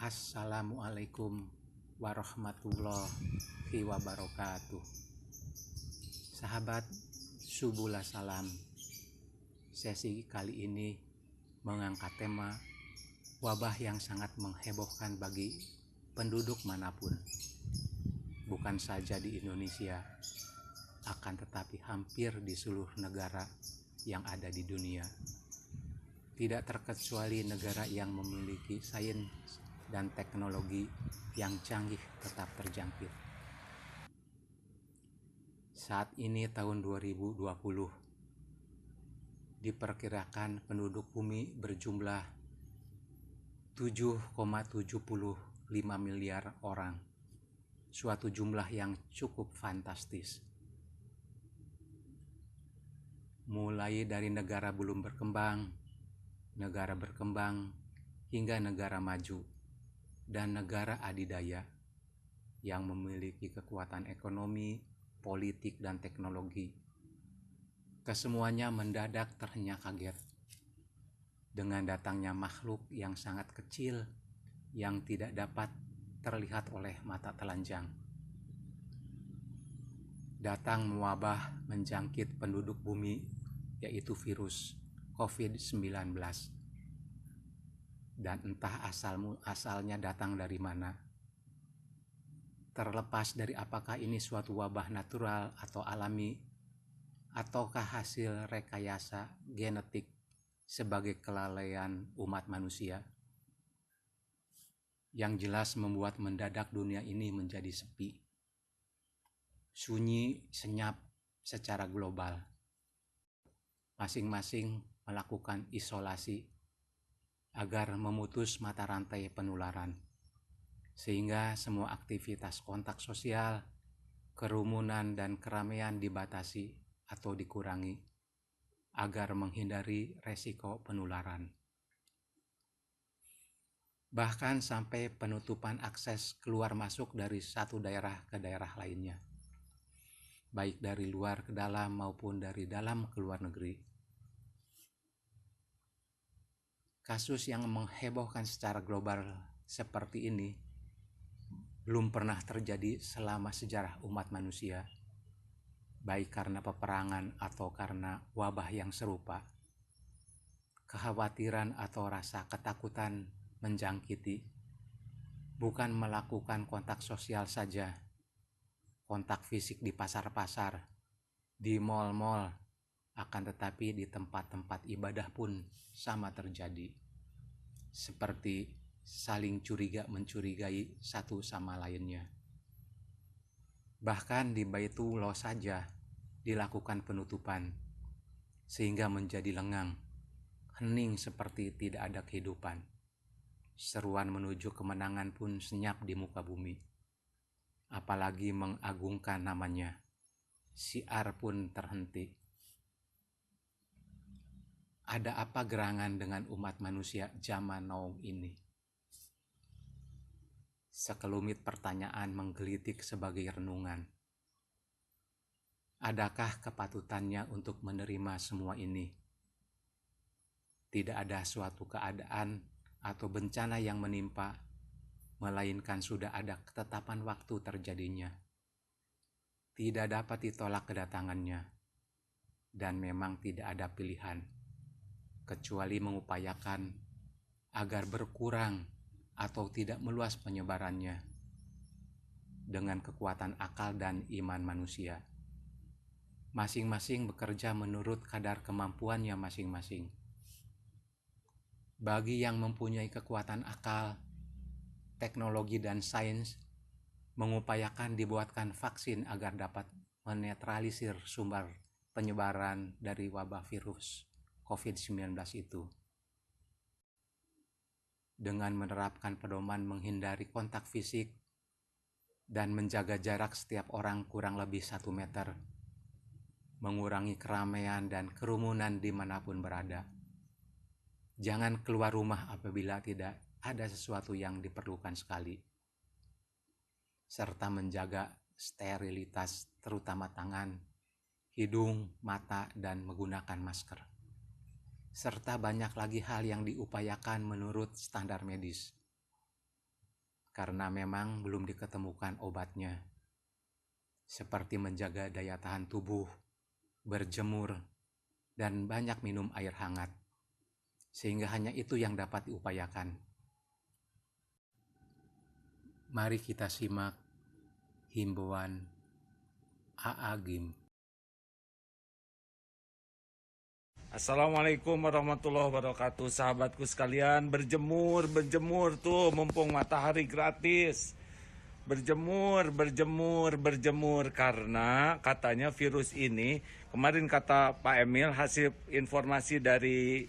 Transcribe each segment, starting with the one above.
Assalamualaikum warahmatullahi wabarakatuh. Sahabat, subuhlah salam. Sesi kali ini mengangkat tema wabah yang sangat menghebohkan bagi penduduk manapun. Bukan saja di Indonesia, akan tetapi hampir di seluruh negara yang ada di dunia. Tidak terkecuali negara yang memiliki sains dan teknologi yang canggih tetap terjangkit. Saat ini tahun 2020, diperkirakan penduduk bumi berjumlah 7,75 miliar orang. Suatu jumlah yang cukup fantastis. Mulai dari negara belum berkembang, negara berkembang, hingga negara maju, dan negara adidaya yang memiliki kekuatan ekonomi, politik, dan teknologi. Kesemuanya mendadak terhenyak kaget dengan datangnya makhluk yang sangat kecil yang tidak dapat terlihat oleh mata telanjang. Datang mewabah menjangkit penduduk bumi, yaitu virus COVID-19. Dan entah asalnya datang dari mana. Terlepas dari apakah ini suatu wabah natural atau alami, ataukah hasil rekayasa genetik sebagai kelalaian umat manusia, yang jelas membuat mendadak dunia ini menjadi sepi, sunyi, senyap secara global. Masing-masing melakukan isolasi agar memutus mata rantai penularan, sehingga semua aktivitas kontak sosial, kerumunan, dan keramaian dibatasi atau dikurangi agar menghindari resiko penularan. Bahkan sampai penutupan akses keluar masuk dari satu daerah ke daerah lainnya, baik dari luar ke dalam maupun dari dalam ke luar negeri. Kasus yang menghebohkan secara global seperti ini belum pernah terjadi selama sejarah umat manusia, baik karena peperangan atau karena wabah yang serupa. Kekhawatiran atau rasa ketakutan menjangkiti bukan melakukan kontak sosial saja, kontak fisik di pasar-pasar, di mal-mal, akan tetapi di tempat-tempat ibadah pun sama terjadi. Seperti saling curiga mencurigai satu sama lainnya. Bahkan di Baitullah saja dilakukan penutupan, sehingga menjadi lengang, hening seperti tidak ada kehidupan. Seruan menuju kemenangan pun senyap di muka bumi. Apalagi mengagungkan namanya, syiar pun terhenti. Ada apa gerangan dengan umat manusia zaman now ini? Sekelumit pertanyaan menggelitik sebagai renungan. Adakah kepatutannya untuk menerima semua ini? Tidak ada suatu keadaan atau bencana yang menimpa, melainkan sudah ada ketetapan waktu terjadinya. Tidak dapat ditolak kedatangannya, dan memang tidak ada pilihan, kecuali mengupayakan agar berkurang atau tidak meluas penyebarannya dengan kekuatan akal dan iman manusia. Masing-masing bekerja menurut kadar kemampuannya masing-masing. Bagi yang mempunyai kekuatan akal, teknologi, dan sains, mengupayakan dibuatkan vaksin agar dapat menetralisir sumber penyebaran dari wabah virus COVID-19 itu. Dengan menerapkan pedoman menghindari kontak fisik dan menjaga jarak setiap orang kurang lebih 1 meter, mengurangi keramaian dan kerumunan dimanapun berada. Jangan keluar rumah apabila tidak ada sesuatu yang diperlukan sekali, serta menjaga sterilitas terutama tangan, hidung, mata, dan menggunakan masker. Serta banyak lagi hal yang diupayakan menurut standar medis. karena memang belum diketemukan obatnya, seperti menjaga daya tahan tubuh, berjemur, dan banyak minum air hangat, sehingga hanya itu yang dapat diupayakan. Mari kita simak himbauan AA Gim. Assalamualaikum warahmatullahi wabarakatuh. Sahabatku sekalian, berjemur tuh mumpung matahari gratis. Berjemur karena katanya virus ini, kemarin kata Pak Emil hasil informasi dari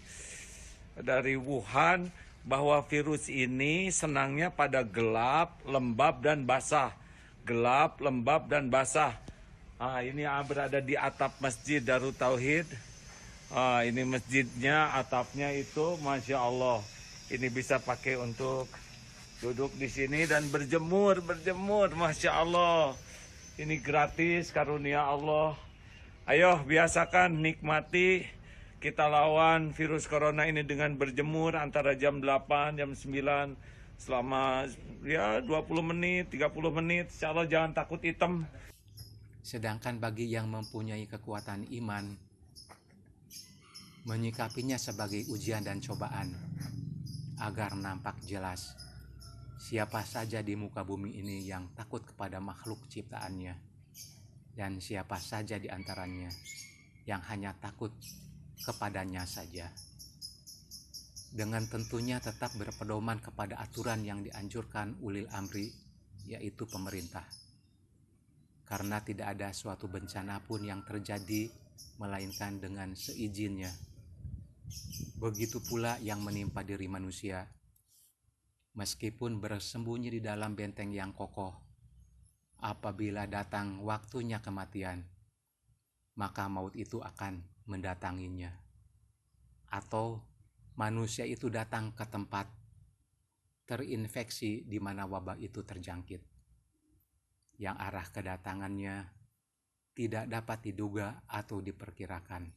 Wuhan bahwa virus ini senangnya pada gelap, lembab dan basah. Gelap, lembab dan basah. Ini berada di atap Masjid Darut Tauhid. Ini masjidnya, atapnya itu Masya Allah. Ini bisa pakai untuk duduk di sini dan berjemur, Masya Allah. Ini gratis karunia Allah. Ayo biasakan, nikmati. Kita lawan virus corona ini dengan berjemur antara jam 8, jam 9. Selama 20 menit, 30 menit. Insya Allah jangan takut hitam. Sedangkan bagi yang mempunyai kekuatan iman, menyikapinya sebagai ujian dan cobaan, agar nampak jelas siapa saja di muka bumi ini yang takut kepada makhluk ciptaannya, dan siapa saja di antaranya yang hanya takut kepadanya saja. Dengan tentunya tetap berpedoman kepada aturan yang dianjurkan ulil amri, yaitu pemerintah. Karena tidak ada suatu bencana pun yang terjadi melainkan dengan seizinnya. Begitu pula yang menimpa diri manusia. Meskipun bersembunyi di dalam benteng yang kokoh, apabila datang waktunya kematian, maka maut itu akan mendatanginya. Atau manusia itu datang ke tempat terinfeksi di mana wabah itu terjangkit, yang arah kedatangannya tidak dapat diduga atau diperkirakan.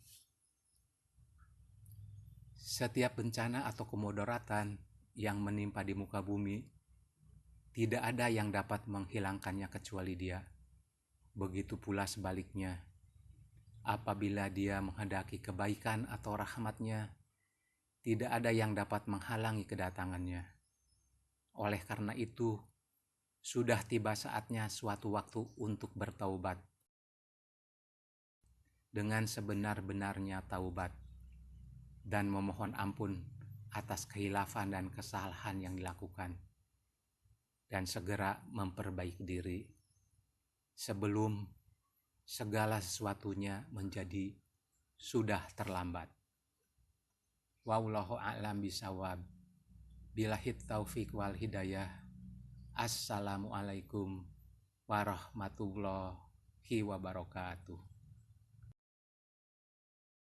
Setiap bencana atau kemudaratan yang menimpa di muka bumi, tidak ada yang dapat menghilangkannya kecuali Dia. Begitu pula sebaliknya, apabila Dia menghendaki kebaikan atau rahmat-Nya, tidak ada yang dapat menghalangi kedatangannya. Oleh karena itu, sudah tiba saatnya suatu waktu untuk bertaubat. Dengan sebenar-benarnya taubat, dan memohon ampun atas khilafan dan kesalahan yang dilakukan, dan segera memperbaiki diri sebelum segala sesuatunya menjadi sudah terlambat. Wallahu a'lam bishawab. Billahit taufik wal hidayah. Assalamualaikum warahmatullahi wabarakatuh.